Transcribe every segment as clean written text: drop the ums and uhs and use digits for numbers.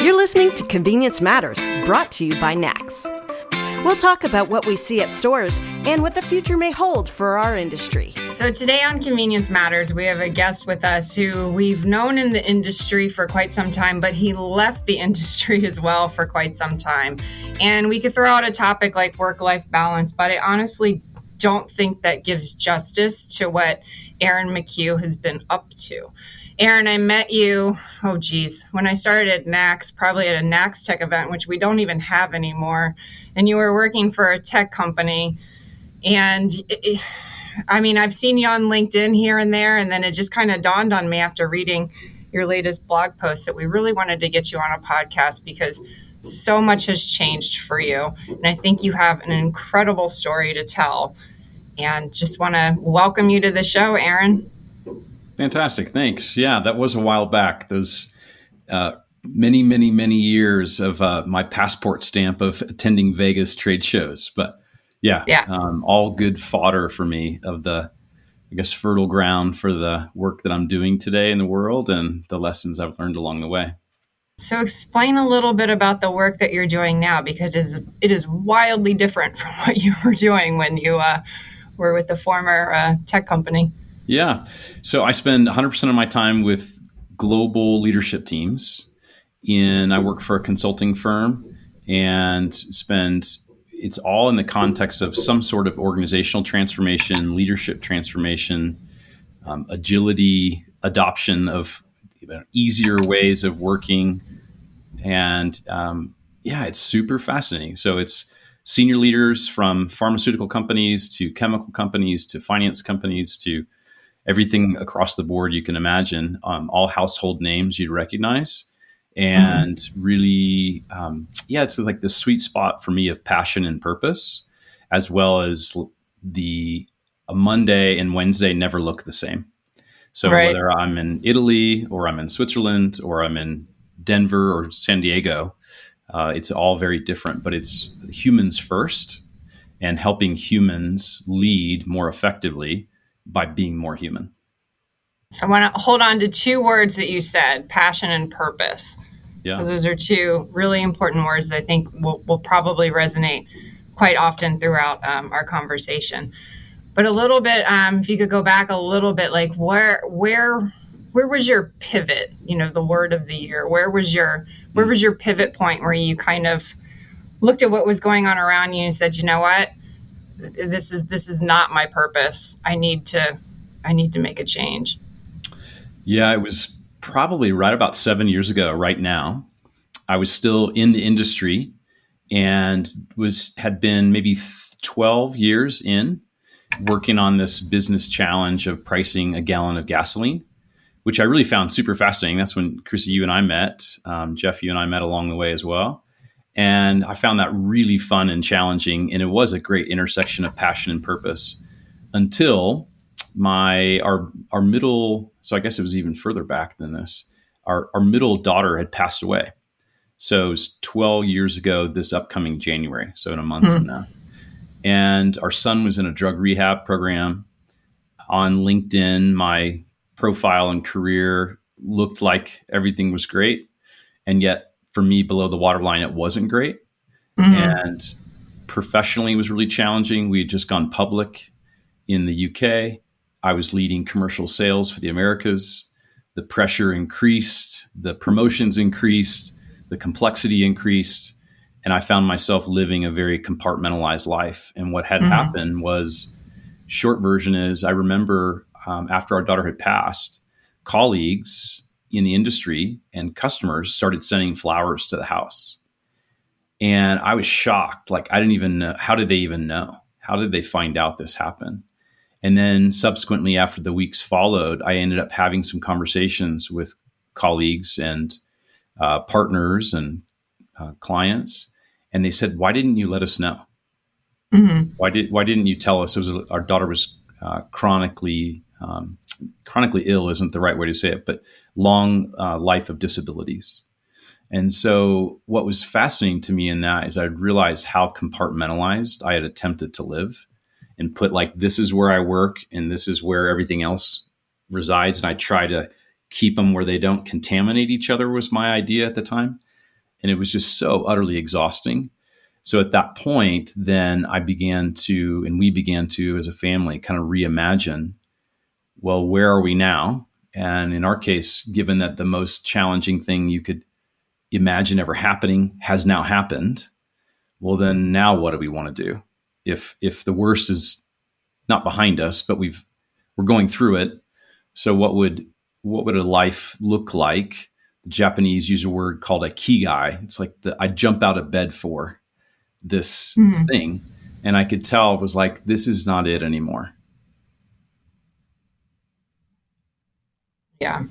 You're listening to Convenience Matters, brought to you by NACS. We'll talk about what we see at stores and what the future may hold for our industry. So today on Convenience Matters, we have a guest with us who we've known in the industry for quite some time, but he left the industry as well for quite some time. And we could throw out a topic like work-life balance, but I honestly don't think that gives justice to what Aaron McHugh has been up to. Aaron, I met you, when I started at NACS, probably at a NACS Tech event, which we don't even have anymore. And you were working for a tech company. And I've seen you on LinkedIn here and there. And then it just kind of dawned on me after reading your latest blog post that we really wanted to get you on a podcast because so much has changed for you. And I think you have an incredible story to tell. And just want to welcome you to the show, Aaron. Fantastic. Thanks. Yeah, that was a while back. Those many years of my passport stamp of attending Vegas trade shows. But all good fodder for me of the, fertile ground for the work that I'm doing today in the world and the lessons I've learned along the way. So explain a little bit about the work that you're doing now, because it is wildly different from what you were doing when you were with the former tech company. Yeah. So I spend 100% of my time with global leadership teams. I work for a consulting firm and it's all in the context of some sort of organizational transformation, leadership transformation, agility, adoption of easier ways of working. And it's super fascinating. So it's senior leaders from pharmaceutical companies to chemical companies to finance companies to everything across the board you can imagine, all household names you'd recognize. And really, it's like the sweet spot for me of passion and purpose, as well as a Monday and Wednesday never look the same. So whether I'm in Italy or I'm in Switzerland or I'm in Denver or San Diego, it's all very different, but it's humans first and helping humans lead more effectively by being more human. So I want to hold on to two words that you said, passion and purpose. Yeah. Because those are two really important words that I think will probably resonate quite often throughout our conversation. But a little bit, if you could go back a little bit, like where was your pivot? The word of the year. Where was your pivot point where you kind of looked at what was going on around you and said, you know what? This is not my purpose. I need to make a change. Yeah, it was probably right about 7 years ago. Right now, I was still in the industry and had been maybe 12 years in working on this business challenge of pricing a gallon of gasoline, which I really found super fascinating. That's when Chrissy, you and I met. Jeff, you and I met along the way as well. And I found that really fun and challenging. And it was a great intersection of passion and purpose until our middle, so I guess it was even further back than this, our middle daughter had passed away. So it was 12 years ago this upcoming January, so in a month from now. And our son was in a drug rehab program. On LinkedIn, my profile and career looked like everything was great. And yet, for me, below the waterline, it wasn't great. And professionally, it was really challenging. We had just gone public in the UK. I was leading commercial sales for the Americas. The pressure increased, the promotions increased, the complexity increased, and I found myself living a very compartmentalized life. And what had happened was, short version is, I remember after our daughter had passed, colleagues in the industry and customers started sending flowers to the house. And I was shocked. Like, I didn't even know. How did they even know? How did they find out this happened? And then subsequently, after the weeks followed, I ended up having some conversations with colleagues and partners and clients. And they said, why didn't you let us know? Why didn't you tell us? Our daughter was chronically ill isn't the right way to say it, but long life of disabilities. And so what was fascinating to me in that is I realized how compartmentalized I had attempted to live and put like, this is where I work and this is where everything else resides. And I try to keep them where they don't contaminate each other was my idea at the time. And it was just so utterly exhausting. So at that point, then we began to, as a family, kind of reimagine, well, where are we now? And in our case, given that the most challenging thing you could imagine ever happening has now happened, well, then now what do we want to do? If the worst is not behind us, but we're going through it. So what would a life look like? The Japanese use a word called a kigai. It's like I jump out of bed for this thing. And I could tell it was like, this is not it anymore. Yeah.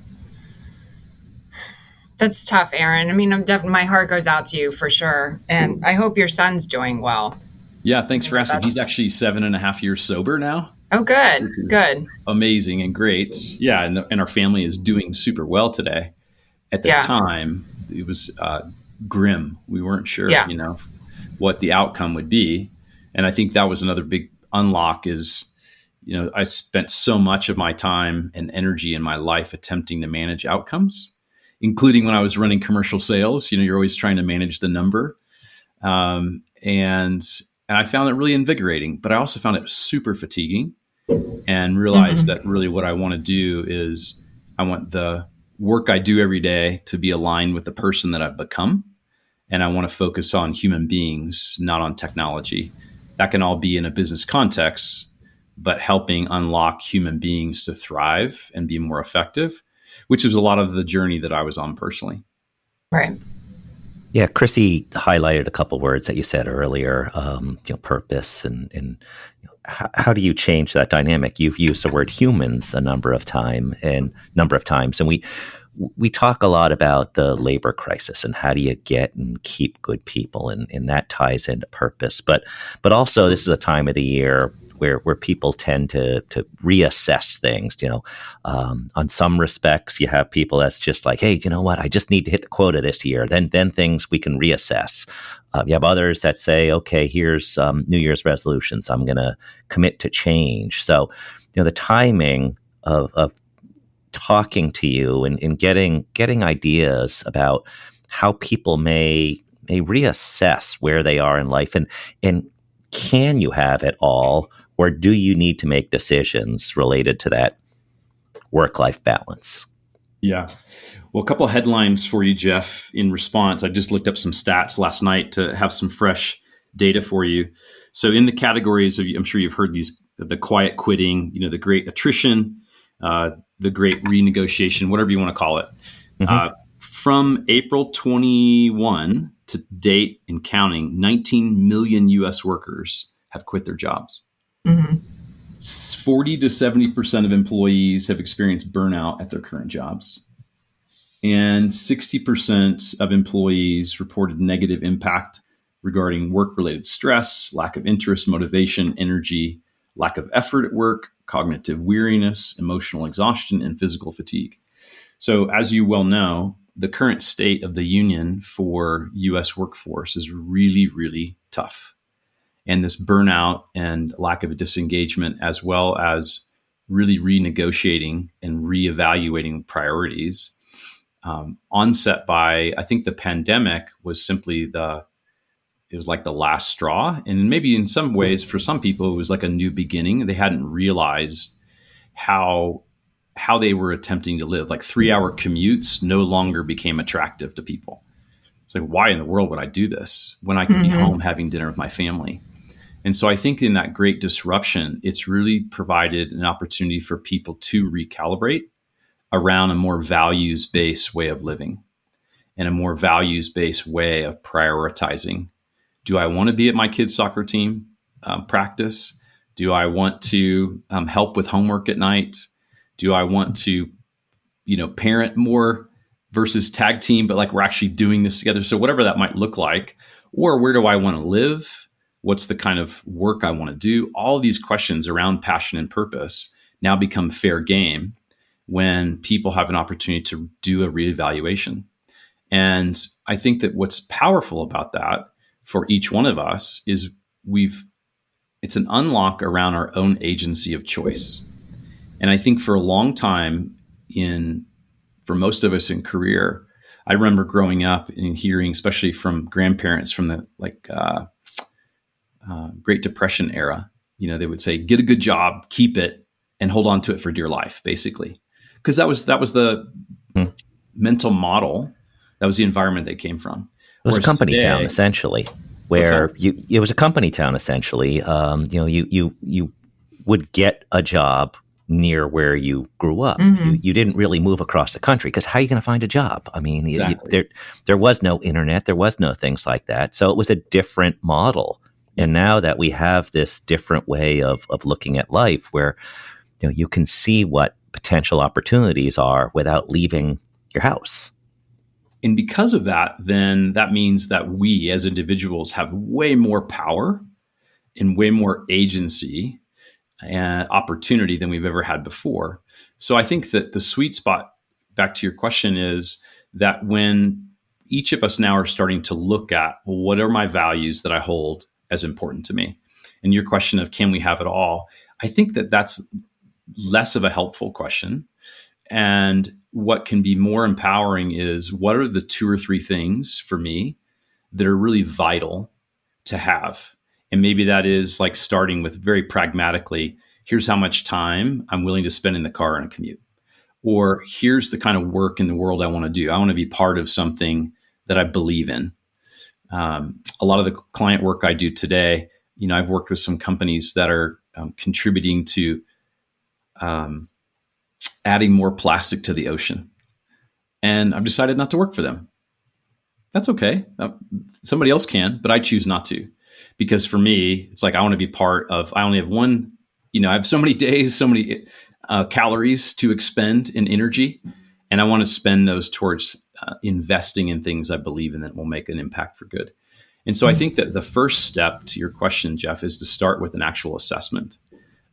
That's tough, Aaron. I mean, my heart goes out to you for sure. And I hope your son's doing well. Yeah, thanks for asking. He's actually 7.5 years sober now. Oh, good. Good. Amazing and great. Yeah, and our family is doing super well today. At the time, it was grim. We weren't sure, what the outcome would be. And I think that was another big unlock is, I spent so much of my time and energy in my life attempting to manage outcomes, including when I was running commercial sales. You're always trying to manage the number. And I found it really invigorating, but I also found it super fatiguing and realized that really what I want to do is I want the work I do every day to be aligned with the person that I've become. And I want to focus on human beings, not on technology. That can all be in a business context, but helping unlock human beings to thrive and be more effective, which was a lot of the journey that I was on personally. Right. Yeah, Chrissy highlighted a couple words that you said earlier, purpose and how do you change that dynamic? You've used the word humans a number of times, and we talk a lot about the labor crisis and how do you get and keep good people, and that ties into purpose. But also this is a time of the year where people tend to reassess things. On some respects, you have people that's just like, hey, you know what? I just need to hit the quota this year. Then things we can reassess. You have others that say, okay, here's New Year's resolutions. I'm going to commit to change. So, the timing of talking to you and getting ideas about how people may reassess where they are in life, and can you have it all, or do you need to make decisions related to that work-life balance? Yeah. Well, a couple of headlines for you, Jeff, in response. I just looked up some stats last night to have some fresh data for you. So in the categories of, I'm sure you've heard these, the quiet quitting, the great attrition, the great renegotiation, whatever you want to call it. From April 21 to date and counting, 19 million U.S. workers have quit their jobs. 40 to 70% of employees have experienced burnout at their current jobs. And 60% of employees reported negative impact regarding work-related stress, lack of interest, motivation, energy, lack of effort at work, cognitive weariness, emotional exhaustion, and physical fatigue. So as you well know, the current state of the union for U.S. workforce is really, really tough. And this burnout and lack of disengagement, as well as really renegotiating and reevaluating priorities, onset by, I think the pandemic was simply it was like the last straw. And maybe in some ways, for some people, it was like a new beginning. They hadn't realized how they were attempting to live. Like 3-hour commutes no longer became attractive to people. It's like, why in the world would I do this when I could be home having dinner with my family? And so I think in that great disruption, it's really provided an opportunity for people to recalibrate around a more values-based way of living and a more values-based way of prioritizing. Do I want to be at my kids' soccer team practice? Do I want to help with homework at night? Do I want to, parent more versus tag team, but like we're actually doing this together? So whatever that might look like, or where do I want to live? What's the kind of work I want to do? All of these questions around passion and purpose now become fair game when people have an opportunity to do a reevaluation. And I think that what's powerful about that for each one of us is it's an unlock around our own agency of choice. And I think for a long time for most of us in career, I remember growing up and hearing, especially from grandparents from the Great Depression era, they would say, get a good job, keep it, and hold on to it for dear life, basically. Because that was the Hmm. mental model. That was the environment they came from. It was a Whereas company today, town, essentially, where it was a company town, essentially. You would get a job near where you grew up. You didn't really move across the country because how are you going to find a job? I mean, Exactly. there was no internet. There was no things like that. So it was a different model. And now that we have this different way of looking at life where you can see what potential opportunities are without leaving your house. And because of that, then that means that we as individuals have way more power and way more agency and opportunity than we've ever had before. So I think that the sweet spot, back to your question, is that when each of us now are starting to look at, well, what are my values that I hold as important to me? And your question of can we have it all? I think that that's less of a helpful question. And what can be more empowering is what are the 2 or 3 things for me that are really vital to have? And maybe that is like starting with very pragmatically, here's how much time I'm willing to spend in the car on a commute. Or here's the kind of work in the world I want to do. I want to be part of something that I believe in. A lot of the client work I do today, I've worked with some companies that are contributing to adding more plastic to the ocean. And I've decided not to work for them. That's okay. Somebody else can, but I choose not to. Because for me, it's like I want to be part of, I only have one, I have so many days, so many calories to expend in energy. And I want to spend those towards investing in things I believe in that will make an impact for good. And so I think that the first step to your question, Jeff, is to start with an actual assessment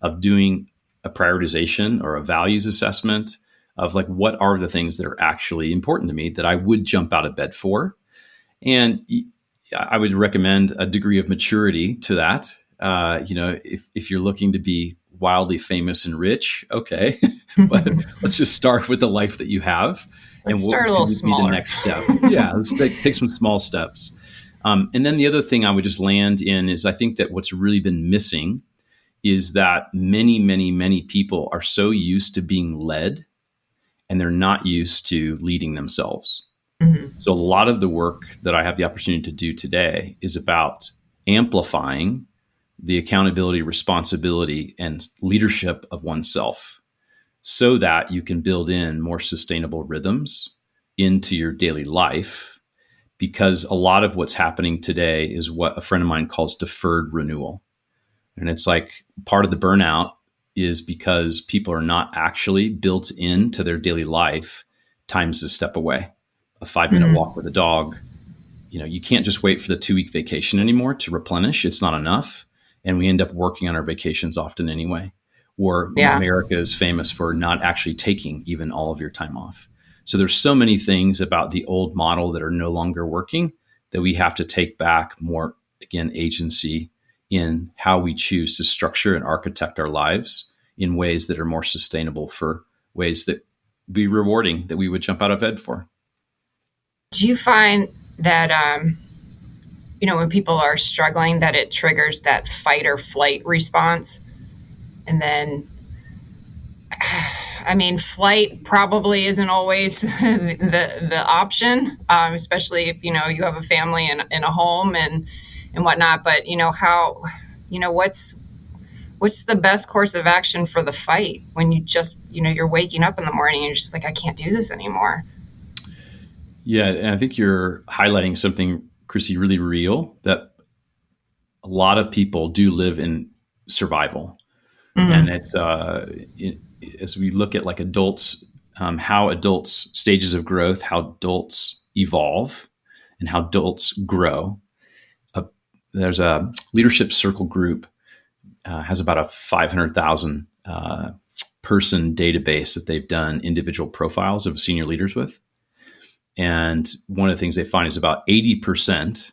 of doing a prioritization or a values assessment of like, what are the things that are actually important to me that I would jump out of bed for? And I would recommend a degree of maturity to that. If you're looking to be wildly famous and rich, okay, but let's just start with the life that you have. Let's and start a little smaller. Be the next step. Yeah, let's take some small steps. And then the other thing I would just land in is I think that what's really been missing is that many, many, many people are so used to being led and they're not used to leading themselves. Mm-hmm. So a lot of the work that I have the opportunity to do today is about amplifying the accountability, responsibility, and leadership of oneself so that you can build in more sustainable rhythms into your daily life. Because a lot of what's happening today is what a friend of mine calls deferred renewal. And it's like part of the burnout is because people are not actually built into their daily life times to step away. A 5-minute walk with a dog. You can't just wait for the 2-week vacation anymore to replenish. It's not enough. And we end up working on our vacations often anyway. Or America is famous for not actually taking even all of your time off. So there's so many things about the old model that are no longer working that we have to take back more, again, agency in how we choose to structure and architect our lives in ways that are more sustainable for ways that be rewarding that we would jump out of bed for. Do you find that, when people are struggling, that it triggers that fight or flight response? And then, flight probably isn't always the option, especially if, you have a family and a home and whatnot. But, what's the best course of action for the fight when you just, you're waking up in the morning and you're just like, I can't do this anymore. Yeah, and I think you're highlighting something, Chrissy, really real, that a lot of people do live in survival. Mm-hmm. And it's as we look at like adults, how adults, stages of growth, how adults evolve and how adults grow. There's a leadership circle group, has about a 500,000 person database that they've done individual profiles of senior leaders with. And one of the things they find is about 80%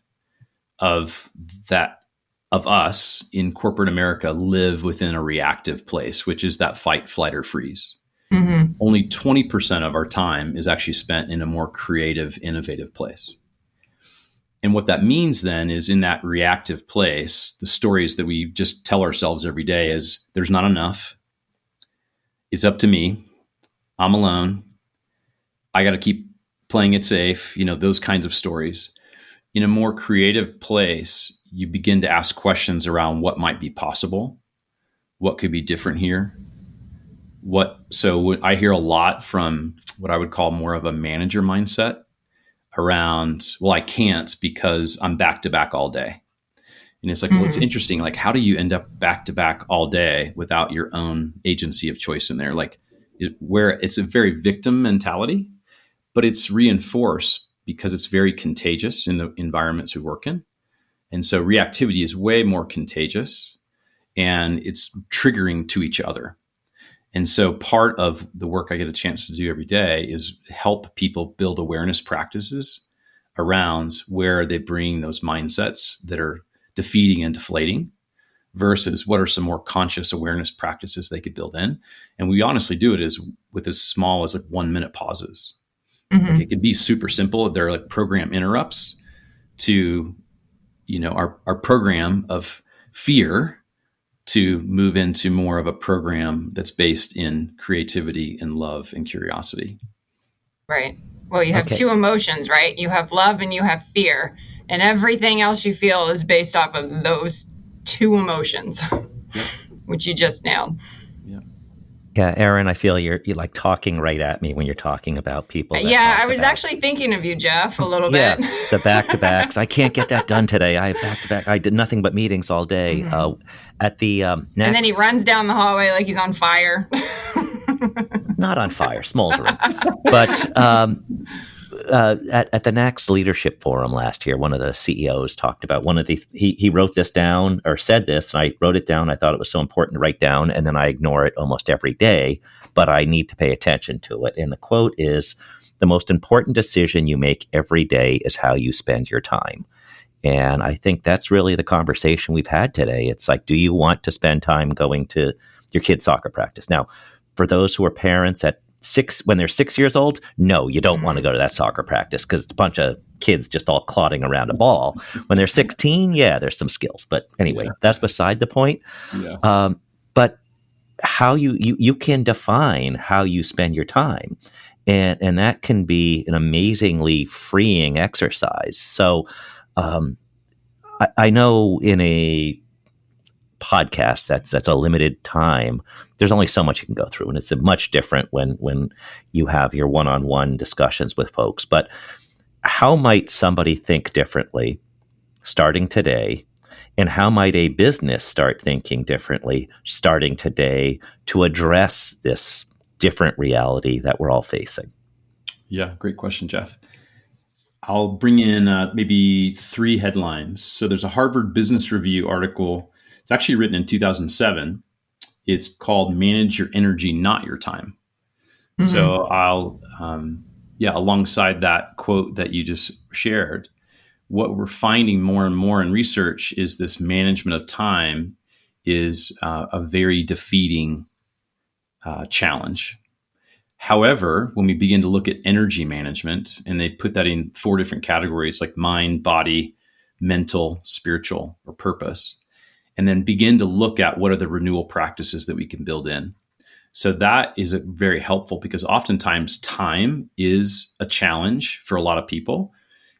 of us in corporate America live within a reactive place, which is that fight, flight, or freeze. Only 20% of our time is actually spent in a more creative, innovative place. And what that means then is in that reactive place, the stories that we just tell ourselves every day is there's not enough. It's up to me. I'm alone. I got to keep playing it safe. Those kinds of stories. In a more creative place, you begin to ask questions around what might be possible, what could be different here. So I hear a lot from what I would call more of a manager mindset around, well, I can't because I'm back to back all day. And it's like, well, it's interesting. Like, how do you end up back to back all day without your own agency of choice in there? Like, where it's a very victim mentality, but it's reinforced because it's very contagious in the environments we work in. And so reactivity is way more contagious and it's triggering to each other. And so part of the work I get a chance to do every day is help people build awareness practices around where they bring those mindsets that are defeating and deflating versus what are some more conscious awareness practices they could build in. And we honestly do it with as small as like 1 minute pauses. Like it can be super simple. They're like program interrupts to, our program of fear to move into more of a program that's based in creativity and love and curiosity. Right. Well, you have two emotions, right? You have love and you have fear, and everything else you feel is based off of those two emotions, which you just nailed. Yeah, Aaron, I feel you're like talking right at me when you're talking about people. I was actually thinking of you, Jeff, a little bit. The back-to-backs. I can't get that done today. I have back-to-back. I did nothing but meetings all day. At the next... And then he runs down the hallway like he's on fire. Not on fire, smoldering. But at the next leadership forum last year, one of the CEOs talked about he wrote this down or said this, and I wrote it down. I thought it was so important to write down, and then I ignore it almost every day, but I need to pay attention to it. And the quote is, "The most important decision you make every day is how you spend your time." And I think that's really the conversation we've had today. It's like, do you want to spend time going to your kid's soccer practice? Now, for those who are parents when they're 6 years old, no, you don't want to go to that soccer practice because it's a bunch of kids just all clotting around a ball. When they're 16, there's some skills. But anyway, that's beside the point. But how you can define how you spend your time. And that can be an amazingly freeing exercise. So I know in a podcast that's a limited time, there's only so much you can go through, and it's much different when you have your one-on-one discussions with folks. But how might somebody think differently starting today, and how might a business start thinking differently starting today to address this different reality that we're all facing? Yeah, great question, Jeff. I'll bring in maybe 3 headlines. So there's a Harvard Business Review article. It's actually written in 2007. It's called "Manage Your Energy, Not Your Time." So I'll, alongside that quote that you just shared, what we're finding more and more in research is this management of time is a very defeating challenge. However, when we begin to look at energy management, and they put that in 4 different categories like mind, body, mental, spiritual, or purpose, and then begin to look at what are the renewal practices that we can build in. So that is very helpful because oftentimes time is a challenge for a lot of people.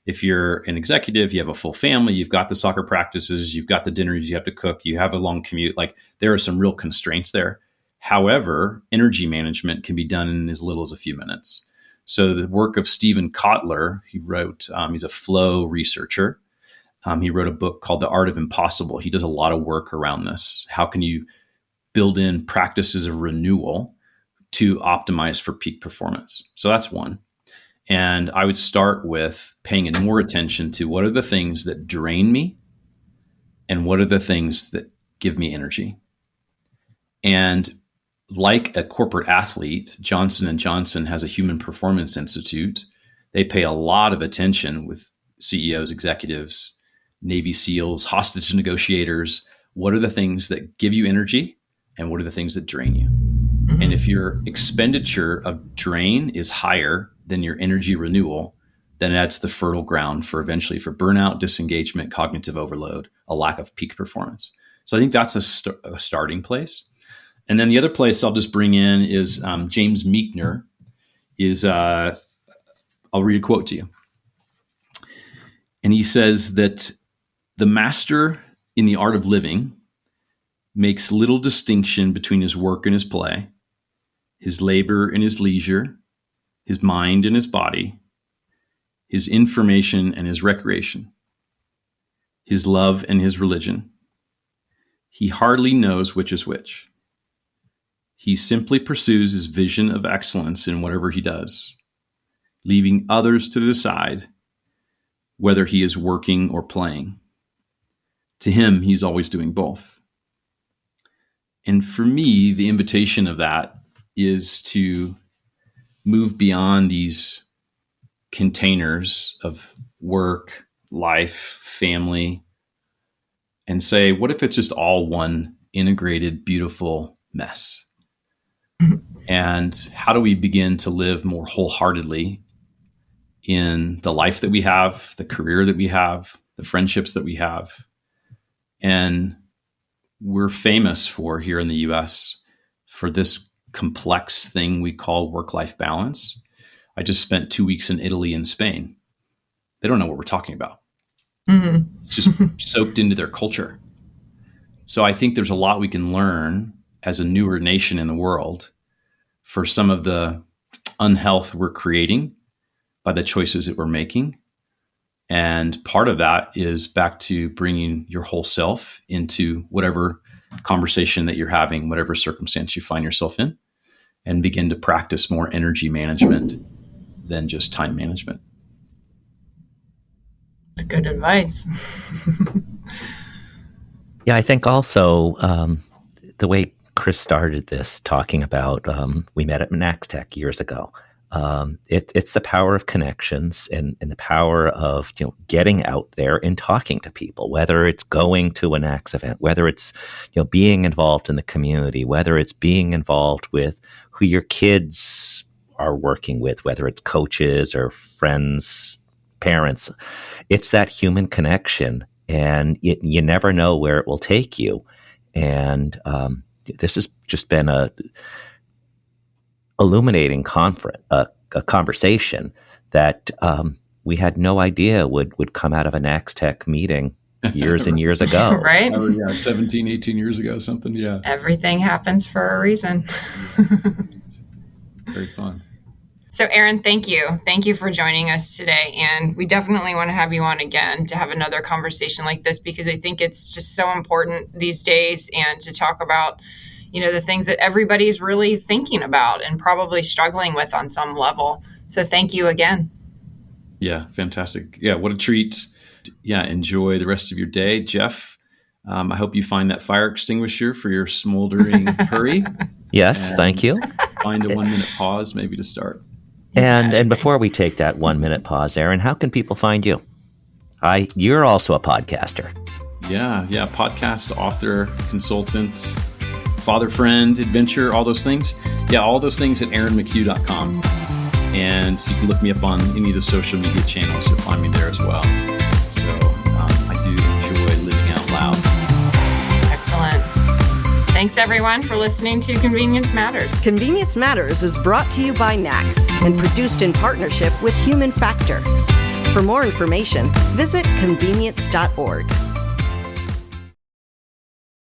If you're an executive, you have a full family, you've got the soccer practices, you've got the dinners you have to cook, you have a long commute, like there are some real constraints there. However, energy management can be done in as little as a few minutes. So the work of Stephen Kotler, he wrote, he's a flow researcher. He wrote a book called The Art of Impossible. He does a lot of work around this. How can you build in practices of renewal to optimize for peak performance? So that's one. And I would start with paying more attention to what are the things that drain me and what are the things that give me energy. And like a corporate athlete, Johnson & Johnson has a Human Performance Institute. They pay a lot of attention with CEOs, executives, Navy SEALs, hostage negotiators. What are the things that give you energy and what are the things that drain you? Mm-hmm. And if your expenditure of drain is higher than your energy renewal, then that's the fertile ground for eventually for burnout, disengagement, cognitive overload, a lack of peak performance. So I think that's a starting place. And then the other place I'll just bring in is James Meekner is, I'll read a quote to you. And he says that the master in the art of living makes little distinction between his work and his play, his labor and his leisure, his mind and his body, his information and his recreation, his love and his religion. He hardly knows which is which. He simply pursues his vision of excellence in whatever he does, leaving others to decide whether he is working or playing. To him, he's always doing both. And for me, the invitation of that is to move beyond these containers of work, life, family, and say, what if it's just all one integrated, beautiful mess? And how do we begin to live more wholeheartedly in the life that we have, the career that we have, the friendships that we have? And we're famous for here in the US for this complex thing we call work-life balance. I just spent 2 weeks in Italy and Spain. They don't know what we're talking about. Mm-hmm. It's just soaked into their culture. So I think there's a lot we can learn as a newer nation in the world for some of the unhealth we're creating by the choices that we're making. And part of that is back to bringing your whole self into whatever conversation that you're having, whatever circumstance you find yourself in, and begin to practice more energy management than just time management. It's good advice. Yeah, I think also the way Chris started this talking about, we met at McHugh years ago. It's the power of connections and the power of getting out there and talking to people, whether it's going to an NACS event, whether it's being involved in the community, whether it's being involved with who your kids are working with, whether it's coaches or friends, parents. It's that human connection, and you never know where it will take you. And this has just been a illuminating conversation that we had no idea would come out of a NACS Tech meeting years and years ago. Right? Oh, yeah, 17, 18 years ago, something, yeah. Everything happens for a reason. Very fun. So, Aaron, thank you. Thank you for joining us today. And we definitely want to have you on again to have another conversation like this, because I think it's just so important these days, and to talk about, the things that everybody's really thinking about and probably struggling with on some level. So thank you again. Yeah, fantastic. Yeah, what a treat. Yeah, enjoy the rest of your day. Jeff, I hope you find that fire extinguisher for your smoldering hurry. Yes, thank you. Find a 1 minute pause maybe to start. And before we take that 1 minute pause, Aaron, how can people find you? You're also a podcaster. Yeah. Podcast, author, consultant, father, friend, adventure, all those things. Yeah, all those things at aaronmchugh.com. And so you can look me up on any of the social media channels. You'll find me there as well. So I do enjoy living out loud. Excellent. Thanks, everyone, for listening to Convenience Matters. Convenience Matters is brought to you by NACS and produced in partnership with Human Factor. For more information, visit convenience.org.